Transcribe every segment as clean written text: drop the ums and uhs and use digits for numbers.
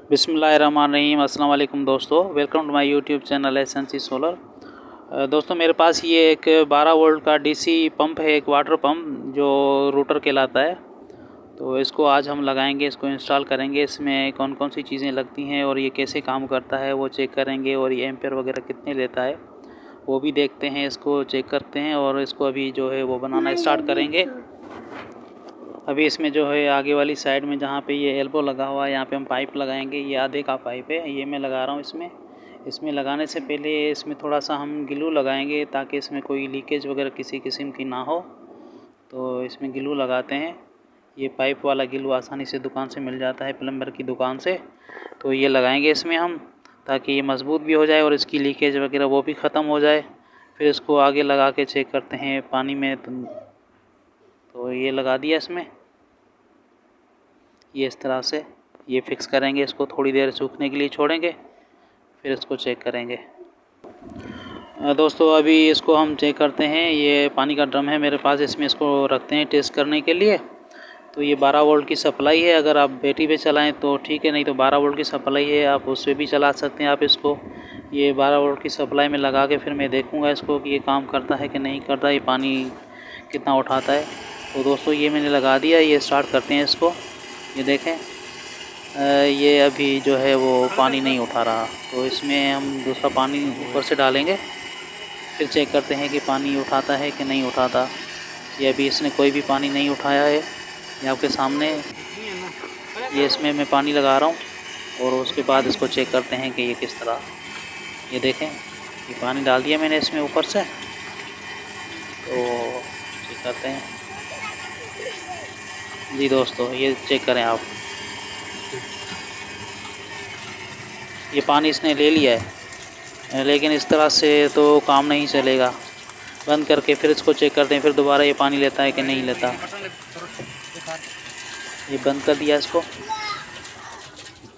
बिस्मिल्लाहिर्रहमानिर्रहीम। अस्सलाम वालेकुम दोस्तों, welcome to my YouTube channel SNC solar. दोस्तों मेरे पास ये एक 12 वोल्ट का डीसी पंप है, एक वाटर पंप जो रूटर कहलाता है। तो इसको आज हम लगाएंगे, इसको इंस्टॉल करेंगे। इसमें कौन कौन सी चीज़ें लगती हैं और ये कैसे काम करता है वो चेक करेंगे, और ये एम्पेयर वगैरह कितने लेता है वो भी देखते हैं, इसको चेक करते हैं। और इसको अभी जो है वो बनाना स्टार्ट करेंगे। अभी इसमें जो है आगे वाली साइड में जहाँ पे ये एल्बो लगा हुआ है, यहाँ पे हम पाइप लगाएंगे। ये आधे का पाइप है, ये मैं लगा रहा हूँ। इसमें लगाने से पहले इसमें थोड़ा सा हम ग्लू लगाएंगे ताकि इसमें कोई लीकेज वगैरह किसी किस्म की ना हो। तो इसमें ग्लू लगाते हैं। ये पाइप वाला ग्लू आसानी से दुकान से मिल जाता है, प्लम्बर की दुकान से। तो ये लगाएंगे इसमें हम, ताकि ये मज़बूत भी हो जाए और इसकी लीकेज वगैरह वो भी ख़त्म हो जाए। फिर इसको आगे लगा के चेक करते हैं पानी में। तो ये लगा दिया इसमें, ये इस तरह से ये फिक्स करेंगे। इसको थोड़ी देर सूखने के लिए छोड़ेंगे, फिर इसको चेक करेंगे। दोस्तों अभी इसको हम चेक करते हैं। ये पानी का ड्रम है मेरे पास, इसमें इसको रखते हैं टेस्ट करने के लिए। तो ये 12 वोल्ट की सप्लाई है। अगर आप बैटरी पे चलाएं तो ठीक है, नहीं तो 12 वोल्ट की सप्लाई है, आप उससे भी चला सकते हैं आप इसको। ये 12 वोल्ट की सप्लाई में लगा के फिर मैं देखूंगा इसको कि ये काम करता है कि नहीं करता, ये पानी कितना उठाता है। तो दोस्तों ये मैंने लगा दिया, ये स्टार्ट करते हैं इसको। ये देखें, ये अभी जो है वो पानी नहीं उठा रहा। तो इसमें हम दूसरा पानी ऊपर से डालेंगे, फिर चेक करते हैं कि पानी उठाता है कि नहीं उठाता। ये अभी इसने कोई भी पानी नहीं उठाया है। ये आपके सामने, ये इसमें मैं पानी लगा रहा हूँ और उसके बाद इसको चेक करते हैं कि ये किस तरह। ये देखें, ये पानी डाल दिया मैंने इसमें ऊपर से। तो चेक करते हैं जी दोस्तों, ये चेक करें आप, ये पानी इसने ले लिया है, लेकिन इस तरह से तो काम नहीं चलेगा। बंद करके फिर इसको चेक करते हैं, फिर दोबारा ये पानी लेता है कि नहीं लेता। ये बंद कर दिया इसको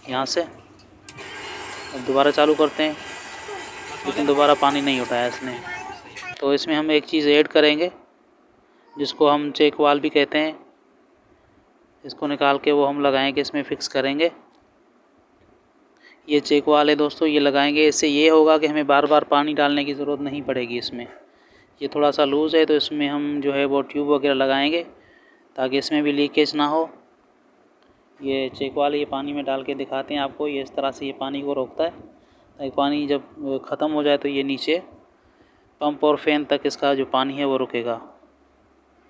यहाँ से, अब दोबारा चालू करते हैं, लेकिन दोबारा पानी नहीं उठाया इसने। तो इसमें हम एक चीज़ ऐड करेंगे जिसको हम चेक वाल भी कहते हैं। इसको निकाल के वो हम लगाएंगे, इसमें फ़िक्स करेंगे। ये चेक वाल है दोस्तों, ये लगाएंगे। इससे ये होगा कि हमें बार बार पानी डालने की ज़रूरत नहीं पड़ेगी इसमें। ये थोड़ा सा लूज़ है तो इसमें हम जो है वो ट्यूब वगैरह लगाएंगे ताकि इसमें भी लीकेज ना हो। ये चेक वाल ये पानी में डाल के दिखाते हैं आपको। ये इस तरह से ये पानी को रोकता है ताकि पानी जब ख़त्म हो जाए तो ये नीचे पंप और फैन तक इसका जो पानी है वो रुकेगा।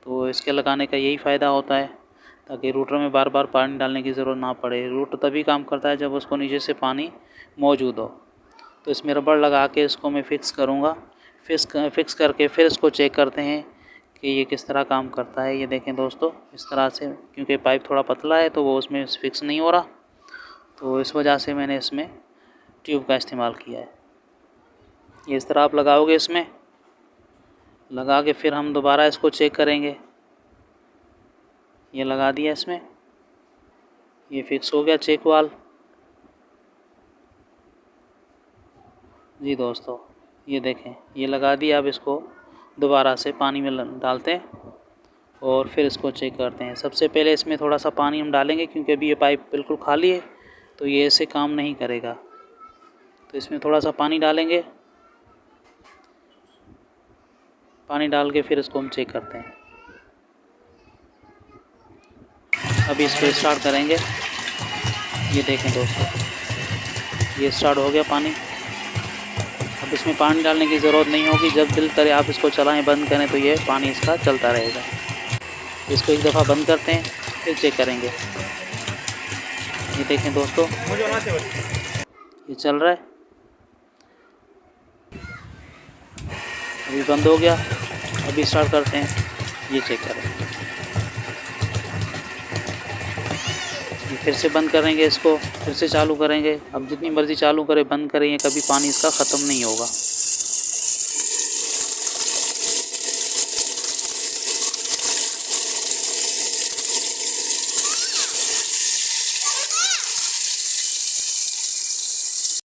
तो इसके लगाने का यही फ़ायदा होता है, ताकि रूटर में बार बार पानी डालने की ज़रूरत ना पड़े। रूटर तभी काम करता है जब उसको नीचे से पानी मौजूद हो। तो इसमें रबड़ लगा के इसको मैं फ़िक्स करूँगा। फिक्स करके फिर इसको चेक करते हैं कि ये किस तरह काम करता है। ये देखें दोस्तों, इस तरह से, क्योंकि पाइप थोड़ा पतला है तो वो उसमें फिक्स नहीं हो रहा, तो इस वजह से मैंने इसमें ट्यूब का इस्तेमाल किया है। ये इस तरह आप लगाओगे, इसमें लगा के फिर हम दोबारा इसको चेक करेंगे। ये लगा दिया इसमें, ये फिक्स हो गया चेक वाल जी दोस्तों। ये देखें, ये लगा दिया। अब इसको दोबारा से पानी में डालते हैं और फिर इसको चेक करते हैं। सबसे पहले इसमें थोड़ा सा पानी हम डालेंगे, क्योंकि अभी ये पाइप बिल्कुल खाली है तो ये ऐसे काम नहीं करेगा। तो इसमें थोड़ा सा पानी डालेंगे, पानी डाल के फिर इसको हम चेक करते हैं। अभी इसको स्टार्ट करेंगे। ये देखें दोस्तों, ये स्टार्ट हो गया पानी। अब इसमें पानी डालने की ज़रूरत नहीं होगी। जब दिल करे आप इसको चलाएं, बंद करें तो ये पानी इसका चलता रहेगा। इसको एक दफ़ा बंद करते हैं, फिर चेक करेंगे। ये देखें दोस्तों, ये चल रहा है, अभी बंद हो गया। अभी स्टार्ट करते हैं, ये चेक करें। ये फिर से बंद करेंगे, इसको फिर से चालू करेंगे। अब जितनी मर्ज़ी चालू करें, बंद करें, ये कभी पानी इसका ख़त्म नहीं होगा।